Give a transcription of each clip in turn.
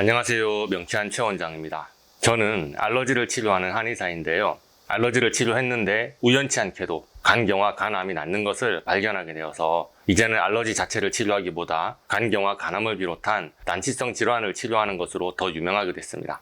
안녕하세요. 명쾌한 최 원장입니다. 저는 알러지를 치료하는 한의사인데요. 알러지를 치료했는데 우연치 않게도 간경화, 간암이 낫는 것을 발견하게 되어서 이제는 알러지 자체를 치료하기보다 간경화, 간암을 비롯한 난치성 질환을 치료하는 것으로 더 유명하게 됐습니다.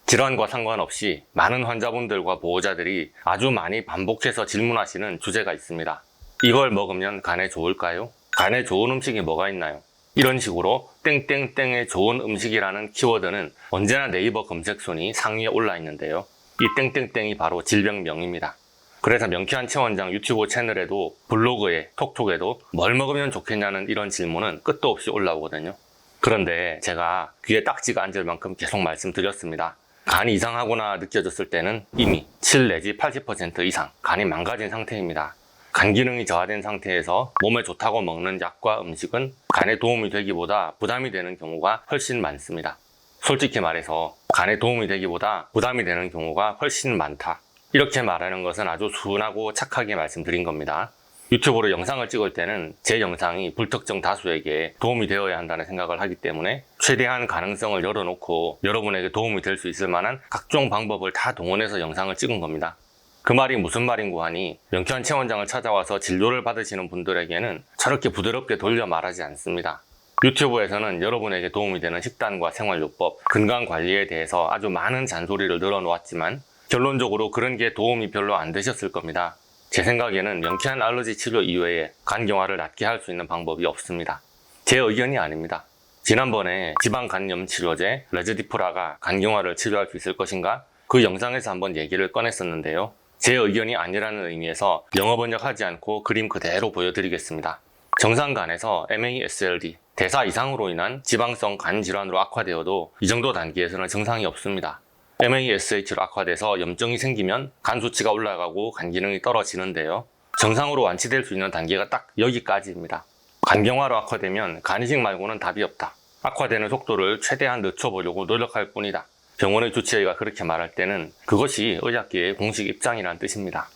질환과 상관없이 많은 환자분들과 보호자들이 아주 많이 반복해서 질문하시는 주제가 있습니다. 이걸 먹으면 간에 좋을까요? 간에 좋은 음식이 뭐가 있나요? 이런 식으로 땡땡땡에 좋은 음식이라는 키워드는 언제나 네이버 검색 순위 상위에 올라 있는데요. 이 땡땡땡이 바로 질병명입니다. 그래서 명쾌한 최 원장 유튜브 채널에도 블로그에 톡톡에도 뭘 먹으면 좋겠냐는 이런 질문은 끝도 없이 올라오거든요. 그런데 제가 귀에 딱지가 앉을 만큼 계속 말씀드렸습니다. 간이 이상하거나 느껴졌을 때는 이미 7 내지 80% 이상 간이 망가진 상태입니다. 간 기능이 저하된 상태에서 몸에 좋다고 먹는 약과 음식은 간에 도움이 되기보다 부담이 되는 경우가 훨씬 많습니다. 솔직히 말해서 간에 도움이 되기보다 부담이 되는 경우가 훨씬 많다. 이렇게 말하는 것은 아주 순하고 착하게 말씀드린 겁니다. 유튜브로 영상을 찍을 때는 제 영상이 불특정 다수에게 도움이 되어야 한다는 생각을 하기 때문에 최대한 가능성을 열어놓고 여러분에게 도움이 될 수 있을 만한 각종 방법을 다 동원해서 영상을 찍은 겁니다. 그 말이 무슨 말인고 하니 명쾌한 최 원장을 찾아와서 진료를 받으시는 분들에게는 저렇게 부드럽게 돌려 말하지 않습니다. 유튜브에서는 여러분에게 도움이 되는 식단과 생활요법, 건강관리에 대해서 아주 많은 잔소리를 늘어놓았지만 결론적으로 그런 게 도움이 별로 안 되셨을 겁니다. 제 생각에는 명쾌한 알러지 치료 이외에 간경화를 낫게 할 수 있는 방법이 없습니다. 제 의견이 아닙니다. 지난번에 지방간염 치료제 레즈디프라가 간경화를 치료할 수 있을 것인가? 그 영상에서 한번 얘기를 꺼냈었는데요. 제 의견이 아니라는 의미에서 영어 번역하지 않고 그림 그대로 보여드리겠습니다. 정상간에서 MASLD, 대사 이상으로 인한 지방성 간 질환으로 악화되어도 이 정도 단계에서는 증상이 없습니다. MASH로 악화돼서 염증이 생기면 간 수치가 올라가고 간 기능이 떨어지는데요. 정상으로 완치될 수 있는 단계가 딱 여기까지입니다. 간경화로 악화되면 간이식 말고는 답이 없다. 악화되는 속도를 최대한 늦춰보려고 노력할 뿐이다. 병원의 주치의가 그렇게 말할 때는 그것이 의학계의 공식 입장이라는 뜻입니다.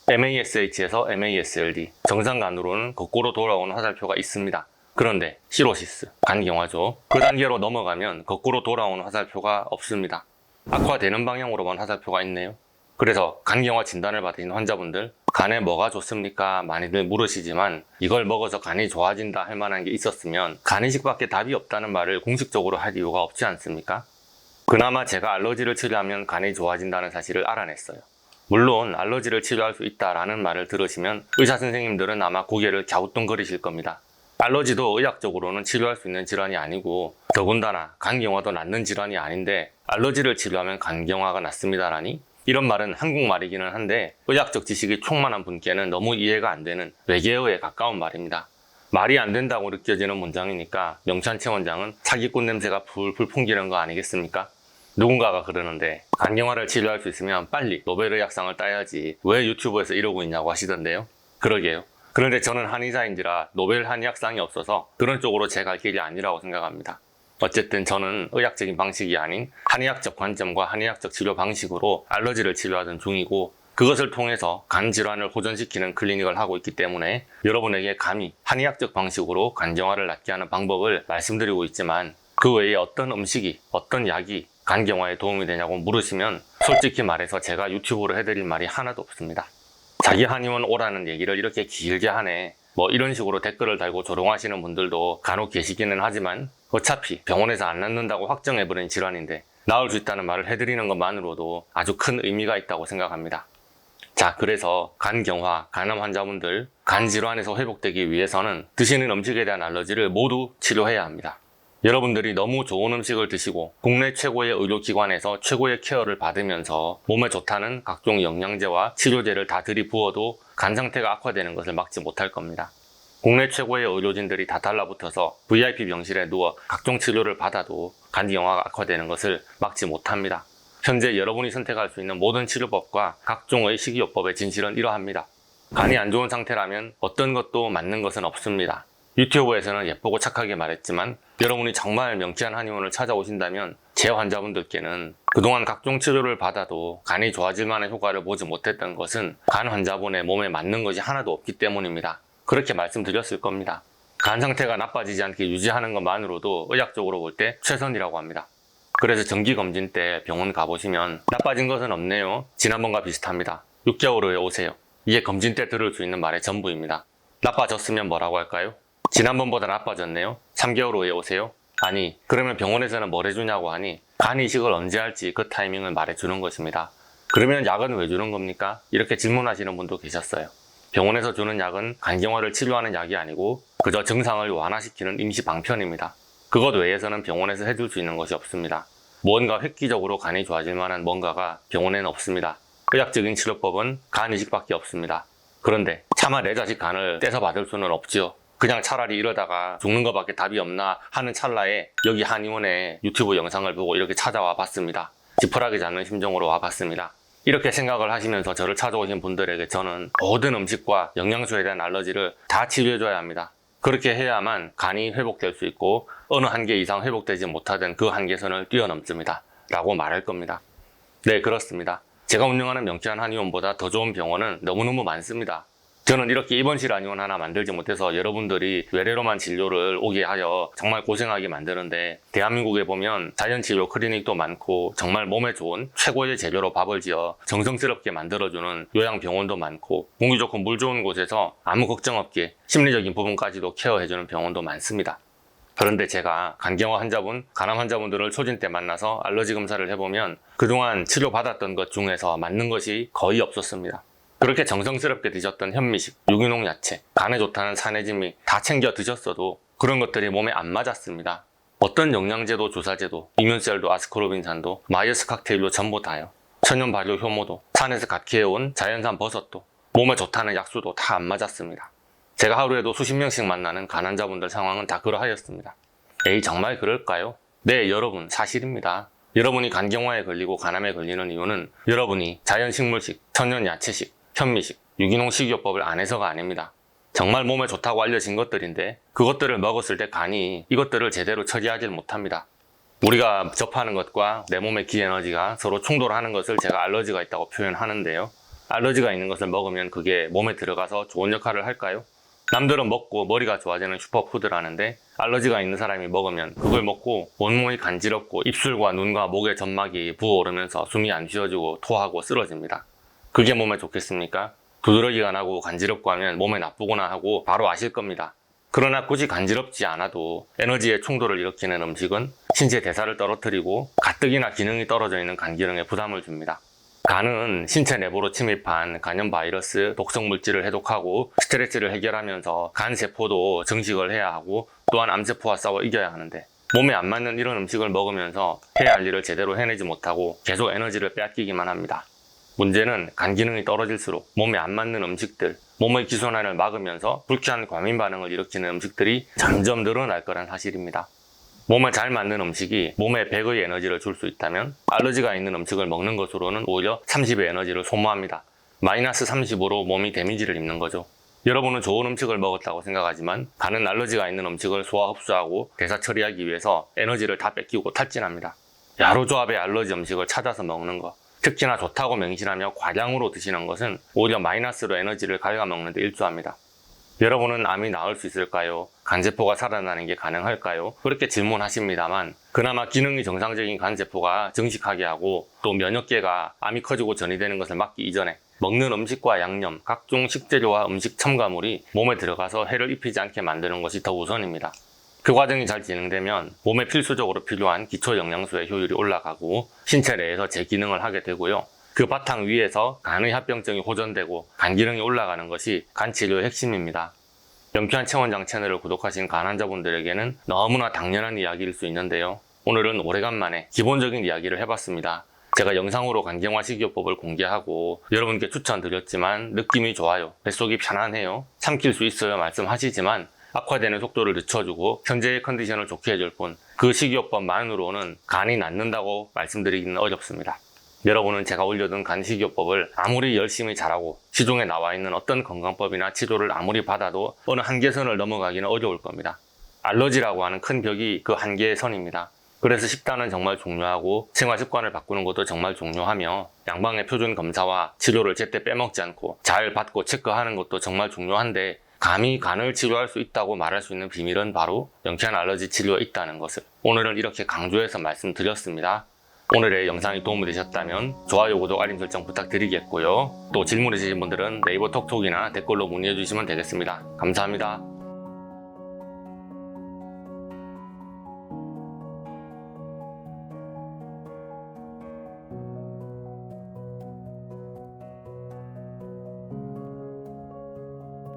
MASH에서 MASLD, 정상간으로는 거꾸로 돌아오는 화살표가 있습니다. 그런데 시로시스, 간경화죠. 그 단계로 넘어가면 거꾸로 돌아오는 화살표가 없습니다. 악화되는 방향으로만 화살표가 있네요. 그래서 간경화 진단을 받으신 환자분들, 간에 뭐가 좋습니까? 많이들 물으시지만 이걸 먹어서 간이 좋아진다 할 만한 게 있었으면 간이식밖에 답이 없다는 말을 공식적으로 할 이유가 없지 않습니까? 그나마 제가 알러지를 치료하면 간이 좋아진다는 사실을 알아냈어요. 물론 알러지를 치료할 수 있다라는 말을 들으시면 의사 선생님들은 아마 고개를 갸우뚱거리실 겁니다. 알러지도 의학적으로는 치료할 수 있는 질환이 아니고 더군다나 간경화도 낫는 질환이 아닌데 알러지를 치료하면 간경화가 낫습니다라니? 이런 말은 한국말이기는 한데 의학적 지식이 충만한 분께는 너무 이해가 안 되는 외계어에 가까운 말입니다. 말이 안 된다고 느껴지는 문장이니까 명쾌한 최 원장은 사기꾼 냄새가 풀풀 풍기는 거 아니겠습니까? 누군가가 그러는데 간경화를 치료할 수 있으면 빨리 노벨의학상을 따야지 왜 유튜브에서 이러고 있냐고 하시던데요. 그러게요. 그런데 저는 한의사인지라 노벨 한의학상이 없어서 그런 쪽으로 제 갈 길이 아니라고 생각합니다. 어쨌든 저는 의학적인 방식이 아닌 한의학적 관점과 한의학적 치료 방식으로 알러지를 치료하던 중이고 그것을 통해서 간 질환을 호전시키는 클리닉을 하고 있기 때문에 여러분에게 감히 한의학적 방식으로 간경화를 낫게 하는 방법을 말씀드리고 있지만 그 외에 어떤 음식이, 어떤 약이 간경화에 도움이 되냐고 물으시면 솔직히 말해서 제가 유튜브로 해드릴 말이 하나도 없습니다. 자기 한의원 오라는 얘기를 이렇게 길게 하네. 뭐 이런 식으로 댓글을 달고 조롱하시는 분들도 간혹 계시기는 하지만 어차피 병원에서 안 낫는다고 확정해버린 질환인데 나을 수 있다는 말을 해드리는 것만으로도 아주 큰 의미가 있다고 생각합니다. 자, 그래서 간경화, 간암 환자분들 간 질환에서 회복되기 위해서는 드시는 음식에 대한 알러지를 모두 치료해야 합니다. 여러분들이 너무 좋은 음식을 드시고 국내 최고의 의료기관에서 최고의 케어를 받으면서 몸에 좋다는 각종 영양제와 치료제를 다 들이부어도 간 상태가 악화되는 것을 막지 못할 겁니다. 국내 최고의 의료진들이 다 달라붙어서 VIP 병실에 누워 각종 치료를 받아도 간경화가 악화되는 것을 막지 못합니다. 현재 여러분이 선택할 수 있는 모든 치료법과 각종의 식이요법의 진실은 이러합니다. 간이 안 좋은 상태라면 어떤 것도 맞는 것은 없습니다. 유튜브에서는 예쁘고 착하게 말했지만 여러분이 정말 명쾌한 한의원을 찾아오신다면 제 환자분들께는 그동안 각종 치료를 받아도 간이 좋아질 만한 효과를 보지 못했던 것은 간 환자분의 몸에 맞는 것이 하나도 없기 때문입니다. 그렇게 말씀드렸을 겁니다. 간 상태가 나빠지지 않게 유지하는 것만으로도 의학적으로 볼 때 최선이라고 합니다. 그래서 정기검진 때 병원 가보시면 나빠진 것은 없네요. 지난번과 비슷합니다. 6개월 후에 오세요. 이게 검진 때 들을 수 있는 말의 전부입니다. 나빠졌으면 뭐라고 할까요? 지난번보다 나빠졌네요. 3개월 후에 오세요. 아니, 그러면 병원에서는 뭘 해주냐고 하니 간 이식을 언제 할지 그 타이밍을 말해주는 것입니다. 그러면 약은 왜 주는 겁니까? 이렇게 질문하시는 분도 계셨어요. 병원에서 주는 약은 간경화를 치료하는 약이 아니고 그저 증상을 완화시키는 임시 방편입니다. 그것 외에서는 병원에서 해줄 수 있는 것이 없습니다. 무언가 획기적으로 간이 좋아질 만한 뭔가가 병원에는 없습니다. 의학적인 치료법은 간 이식밖에 없습니다. 그런데 차마 내 자식 간을 떼서 받을 수는 없지요. 그냥 차라리 이러다가 죽는 것밖에 답이 없나 하는 찰나에 여기 한의원의 유튜브 영상을 보고 이렇게 찾아와 봤습니다. 지푸라기 잡는 심정으로 와 봤습니다. 이렇게 생각을 하시면서 저를 찾아오신 분들에게 저는 모든 음식과 영양소에 대한 알러지를 다 치료해줘야 합니다. 그렇게 해야만 간이 회복될 수 있고 어느 한계 이상 회복되지 못하던 그 한계선을 뛰어넘습니다. 라고 말할 겁니다. 네, 그렇습니다. 제가 운영하는 명쾌한 한의원보다 더 좋은 병원은 너무너무 많습니다. 저는 이렇게 입원실 한의원 하나 만들지 못해서 여러분들이 외래로만 진료를 오게 하여 정말 고생하게 만드는데, 대한민국에 보면 자연치료 클리닉도 많고 정말 몸에 좋은 최고의 재료로 밥을 지어 정성스럽게 만들어주는 요양병원도 많고 공기 좋고 물 좋은 곳에서 아무 걱정 없게 심리적인 부분까지도 케어해주는 병원도 많습니다. 그런데 제가 간경화 환자분, 간암 환자분들을 초진 때 만나서 알러지 검사를 해보면 그동안 치료받았던 것 중에서 맞는 것이 거의 없었습니다. 그렇게 정성스럽게 드셨던 현미식, 유기농 야채, 간에 좋다는 산해진미 다 챙겨 드셨어도 그런 것들이 몸에 안 맞았습니다. 어떤 영양제도 주사제도, 이뮨셀도 아스코르빈산도, 마이어스 칵테일도 전부 다요. 천연 발효 효모도, 산에서 갓 키워온 자연산 버섯도, 몸에 좋다는 약수도 다 안 맞았습니다. 제가 하루에도 수십 명씩 만나는 간 환자분들 상황은 다 그러하였습니다. 에이, 정말 그럴까요? 네, 여러분, 사실입니다. 여러분이 간경화에 걸리고 간암에 걸리는 이유는 여러분이 자연식물식, 천연 야채식, 현미식, 유기농 식이요법을 안 해서가 아닙니다. 정말 몸에 좋다고 알려진 것들인데 그것들을 먹었을 때 간이 이것들을 제대로 처리하지 못합니다. 우리가 접하는 것과 내 몸의 기에너지가 서로 충돌하는 것을 제가 알러지가 있다고 표현하는데요. 알러지가 있는 것을 먹으면 그게 몸에 들어가서 좋은 역할을 할까요? 남들은 먹고 머리가 좋아지는 슈퍼푸드라는데 알러지가 있는 사람이 먹으면 그걸 먹고 온몸이 간지럽고 입술과 눈과 목의 점막이 부어오르면서 숨이 안 쉬어지고 토하고 쓰러집니다. 그게 몸에 좋겠습니까? 두드러기가 나고 간지럽고 하면 몸에 나쁘구나 하고 바로 아실 겁니다. 그러나 굳이 간지럽지 않아도 에너지의 충돌을 일으키는 음식은 신체 대사를 떨어뜨리고 가뜩이나 기능이 떨어져 있는 간 기능에 부담을 줍니다. 간은 신체 내부로 침입한 간염 바이러스, 독성 물질을 해독하고 스트레스를 해결하면서 간 세포도 정식을 해야 하고 또한 암세포와 싸워 이겨야 하는데 몸에 안 맞는 이런 음식을 먹으면서 해야 할 일을 제대로 해내지 못하고 계속 에너지를 빼앗기기만 합니다. 문제는 간 기능이 떨어질수록 몸에 안 맞는 음식들, 몸의 기순환을 막으면서 불쾌한 과민 반응을 일으키는 음식들이 점점 늘어날 거란 사실입니다. 몸에 잘 맞는 음식이 몸에 100의 에너지를 줄 수 있다면 알러지가 있는 음식을 먹는 것으로는 오히려 30의 에너지를 소모합니다. 마이너스 30으로 몸이 데미지를 입는 거죠. 여러분은 좋은 음식을 먹었다고 생각하지만 간은 알러지가 있는 음식을 소화 흡수하고 대사 처리하기 위해서 에너지를 다 뺏기고 탈진합니다. 여러 조합의 알러지 음식을 찾아서 먹는 것, 특히나 좋다고 맹신하며 과량으로 드시는 것은 오히려 마이너스로 에너지를 갉아먹는 데 일조합니다. 여러분은 암이 나을 수 있을까요? 간세포가 살아나는 게 가능할까요? 그렇게 질문하십니다만 그나마 기능이 정상적인 간세포가 증식하게 하고 또 면역계가 암이 커지고 전이되는 것을 막기 이전에 먹는 음식과 양념, 각종 식재료와 음식 첨가물이 몸에 들어가서 해를 입히지 않게 만드는 것이 더 우선입니다. 그 과정이 잘 진행되면 몸에 필수적으로 필요한 기초 영양소의 효율이 올라가고 신체 내에서 재기능을 하게 되고요. 그 바탕 위에서 간의 합병증이 호전되고 간 기능이 올라가는 것이 간 치료의 핵심입니다. 명쾌한 체원장 채널을 구독하신 간 환자분들에게는 너무나 당연한 이야기일 수 있는데요. 오늘은 오래간만에 기본적인 이야기를 해봤습니다. 제가 영상으로 간경화 식이요법을 공개하고 여러분께 추천드렸지만 느낌이 좋아요, 뱃속이 편안해요, 삼킬 수 있어요 말씀하시지만 악화되는 속도를 늦춰주고 현재의 컨디션을 좋게 해줄 뿐 그 식이요법만으로는 간이 낫는다고 말씀드리기는 어렵습니다. 여러분은 제가 올려둔 간 식이요법을 아무리 열심히 잘하고 시중에 나와 있는 어떤 건강법이나 치료를 아무리 받아도 어느 한계선을 넘어가기는 어려울 겁니다. 알러지라고 하는 큰 벽이 그 한계의 선입니다. 그래서 식단은 정말 중요하고 생활 습관을 바꾸는 것도 정말 중요하며 양방의 표준 검사와 치료를 제때 빼먹지 않고 잘 받고 체크하는 것도 정말 중요한데 감히 간을 치료할 수 있다고 말할 수 있는 비밀은 바로 명쾌한 알러지 치료에 있다는 것을 오늘은 이렇게 강조해서 말씀드렸습니다. 오늘의 영상이 도움이 되셨다면 좋아요, 구독, 알림 설정 부탁드리겠고요. 또 질문 있으신 분들은 네이버 톡톡이나 댓글로 문의해 주시면 되겠습니다. 감사합니다.